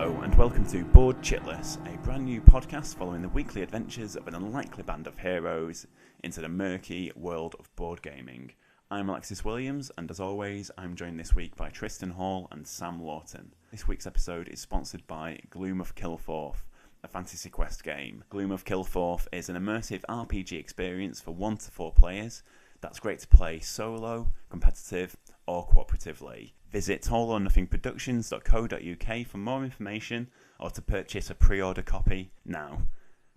Hello and welcome to Board Chitless, a brand new podcast following the weekly adventures of an unlikely band of heroes into the murky world of board gaming. I'm Aleksis Williams, and as always, I'm joined this week by Tristan Hall and Sam Lawton. This week's episode is sponsored by Gloom of Kilforth, a fantasy quest game. Gloom of Kilforth is an immersive RPG experience for 1 to 4 players that's great to play solo, competitive, or cooperatively. Visit allornothingproductions.co.uk for more information or to purchase a pre-order copy now.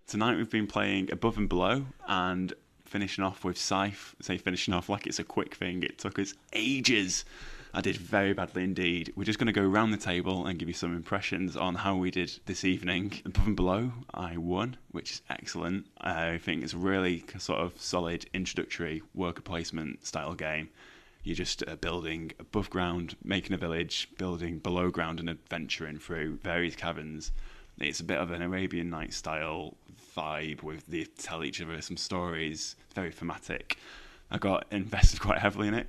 Tonight we've been playing Above and Below and finishing off with Scythe. I say finishing off like it's a quick thing. It took us ages. I did very badly indeed. We're just going to go around the table and give you some impressions on how we did this evening. Above and Below, I won, which is excellent. I think it's a really sort of solid introductory worker placement style game. You're just building above ground, making a village, building below ground and adventuring through various caverns. It's a bit of an Arabian Nights style vibe with the tell each other some stories. It's very thematic. I got invested quite heavily in it.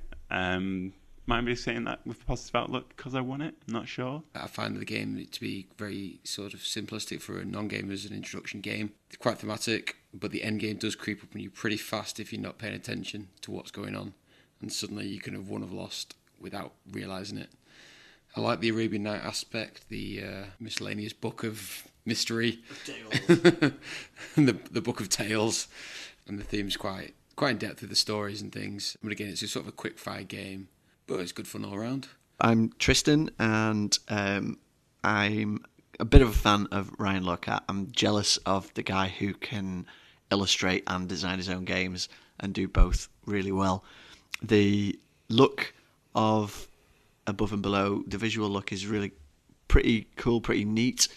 Might be saying that with a positive outlook because I won it. I'm not sure. I find the game to be very sort of simplistic for a non-gamer as an introduction game. It's quite thematic, but the end game does creep up on you pretty fast if you're not paying attention to what's going on. And suddenly you can have won or lost without realising it. I like the Arabian Night aspect, the miscellaneous book of mystery. And the book of tales. And the theme's quite in depth with the stories and things. But again, it's just sort of a quick fire game. But it's good fun all around. I'm Tristan, and I'm a bit of a fan of Ryan Lockhart. I'm jealous of the guy who can illustrate and design his own games and do both really well. The look of Above and Below, the visual look is really pretty cool, pretty neat.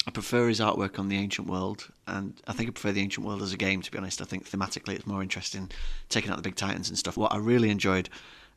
I prefer his artwork on the Ancient World, and I think I prefer the Ancient World as a game, to be honest. I think thematically it's more interesting, taking out the big titans and stuff. What I really enjoyed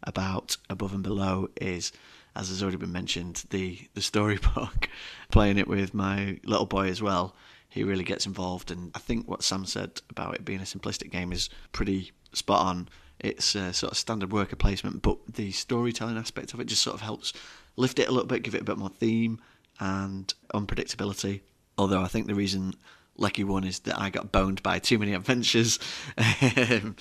about Above and Below is, as has already been mentioned, the storybook. Playing it with my little boy as well, he really gets involved, and I think what Sam said about it being a simplistic game is pretty spot on. It's a sort of standard worker placement, but the storytelling aspect of it just sort of helps lift it a little bit, give it a bit more theme and unpredictability. Although I think the reason Lecky won is that I got boned by too many adventures, and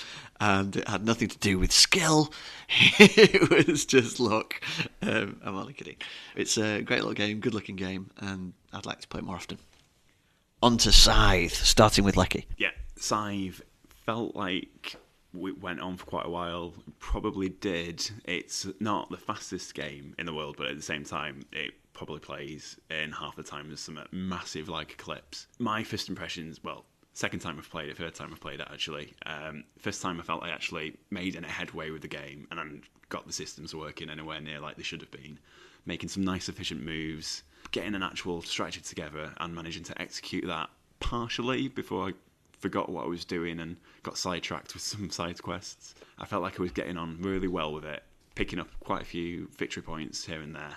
it had nothing to do with skill. It was just luck. I'm only kidding. It's a great little game, good looking game, and I'd like to play it more often. On to Scythe, starting with Lecky. Yeah, Scythe felt like we went on for quite a while. Probably did. It's not the fastest game in the world, but at the same time, it probably plays in half the time as some massive like Eclipse. My first impressions, well, second time I've played it, third time I've played it actually. First time I felt I actually made any headway with the game and I got the systems working anywhere near like they should have been. Making some nice efficient moves, getting an actual strategy together and managing to execute that partially before I forgot what I was doing and got sidetracked with some side quests. I felt like I was getting on really well with it, picking up quite a few victory points here and there.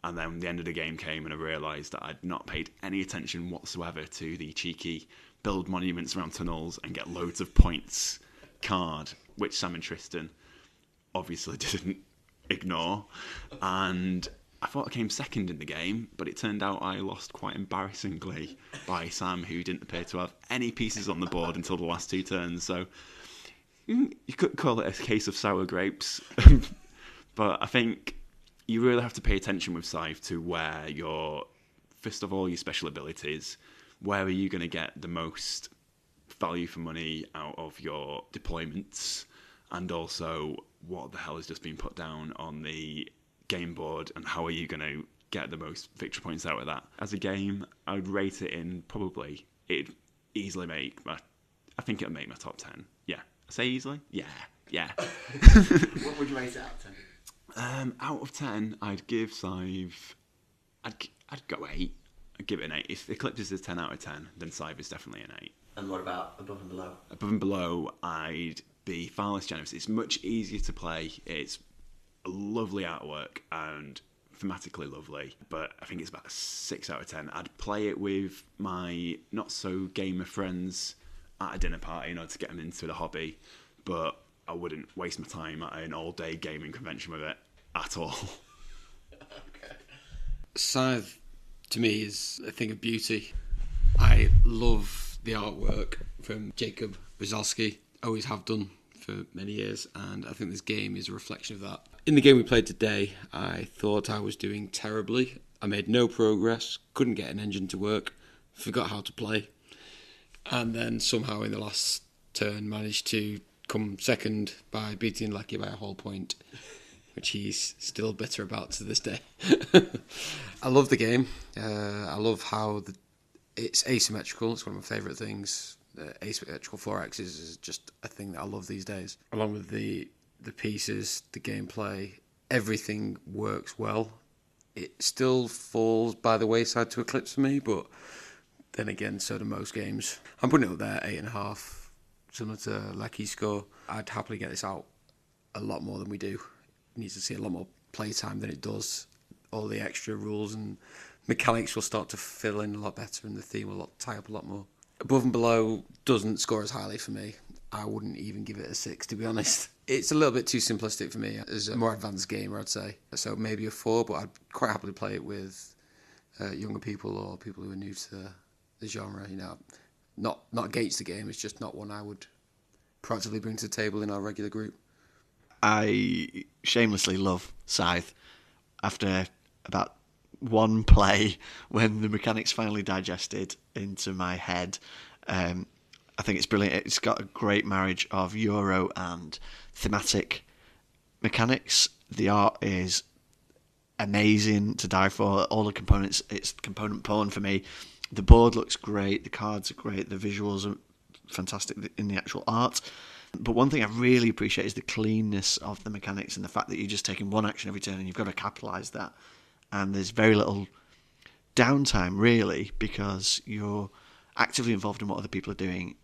And then the end of the game came and I realised that I'd not paid any attention whatsoever to the cheeky build monuments around tunnels and get loads of points card, which Sam and Tristan obviously didn't ignore. And I thought I came second in the game, but it turned out I lost quite embarrassingly by Sam, who didn't appear to have any pieces on the board until the last 2 turns. So you could call it a case of sour grapes. But I think you really have to pay attention with Scythe to where first of all, your special abilities, where are you going to get the most value for money out of your deployments, and also what the hell has just been put down on the game board and how are you going to get the most victory points out of that. As a game, I would rate it in probably, it'd easily make I think it'll make my top 10. Yeah. I say easily? Yeah. What would you rate it out of 10? Out of 10, I'd give Scythe, I'd go 8. I'd give it an 8. If Eclipse is a 10 out of 10, then Scythe is definitely an 8. And what about Above and Below? Above and Below, I'd be far less generous. It's much easier to play. It's lovely artwork and thematically lovely, but I think it's about a 6 out of 10. I'd play it with my not so gamer friends at a dinner party in order to get them into the hobby, but I wouldn't waste my time at an all-day gaming convention with it at all. Scythe to me is a thing of beauty. I love the artwork from Jacob Wazowski, always have done for many years, and I think this game is a reflection of that. In the game we played today, I thought I was doing terribly. I made no progress, couldn't get an engine to work, forgot how to play, and then somehow in the last turn managed to come second by beating Lucky by a whole point, which he's still bitter about to this day. I love the game. I love how it's asymmetrical. It's one of my favourite things. Asymmetrical 4X is just a thing that I love these days. Along with the pieces, the gameplay, everything works well. It still falls by the wayside to Eclipse for me, but then again, so do most games. I'm putting it up there, 8.5, similar to Lecky's score. I'd happily get this out a lot more than we do. It needs to see a lot more playtime than it does. All the extra rules and mechanics will start to fill in a lot better, and the theme will tie up a lot more. Above and Below doesn't score as highly for me. I wouldn't even give it a 6, to be honest. It's a little bit too simplistic for me as a more advanced gamer, I'd say. So maybe a 4, but I'd quite happily play it with younger people or people who are new to the genre. You know, not against the game. It's just not one I would proactively bring to the table in our regular group. I shamelessly love Scythe. After about one play, when the mechanics finally digested into my head, I think it's brilliant. It's got a great marriage of Euro and thematic mechanics. The art is amazing to die for. All the components, it's component porn for me. The board looks great. The cards are great. The visuals are fantastic in the actual art. But one thing I really appreciate is the cleanness of the mechanics and the fact that you're just taking one action every turn and you've got to capitalise that. And there's very little downtime, really, because you're actively involved in what other people are doing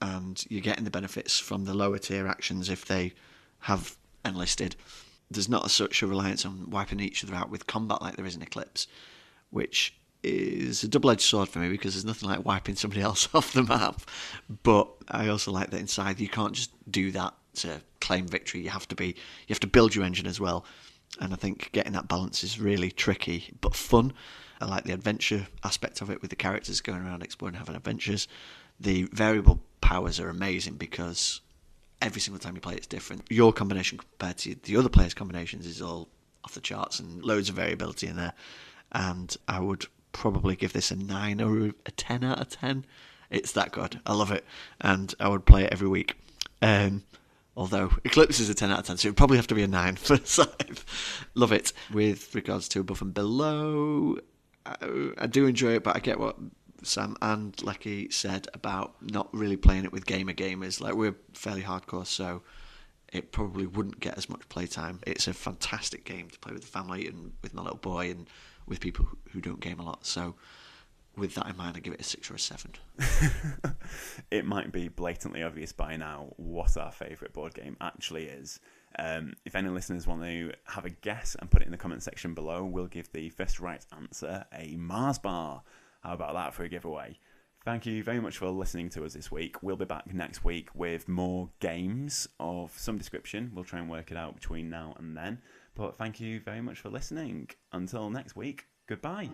and you're getting the benefits from the lower tier actions if they have enlisted. There's not such a reliance on wiping each other out with combat like there is in Eclipse, which is a double-edged sword for me because there's nothing like wiping somebody else off the map. But I also like that inside you can't just do that to claim victory. You have to build your engine as well. And I think getting that balance is really tricky but fun. I like the adventure aspect of it with the characters going around exploring, having adventures. The variable powers are amazing because every single time you play it's different. Your combination compared to the other players' combinations is all off the charts and loads of variability in there. And I would probably give this a 9 or a 10 out of 10. It's that good. I love it. And I would play it every week. Although Eclipse is a 10 out of 10, so it would probably have to be a 9 for Scythe. Love it. With regards to Above and Below, I do enjoy it, but I get what Sam and Lecky said about not really playing it with gamers. Like, we're fairly hardcore, so it probably wouldn't get as much playtime. It's a fantastic game to play with the family and with my little boy and with people who don't game a lot. So with that in mind, I give it a 6 or a 7. It might be blatantly obvious by now what our favourite board game actually is. If any listeners want to have a guess and put it in the comment section below, we'll give the first right answer a Mars bar. How about that for a giveaway? Thank you very much for listening to us this week. We'll be back next week with more games of some description. We'll try and work it out between now and then. But thank you very much for listening. Until next week, goodbye.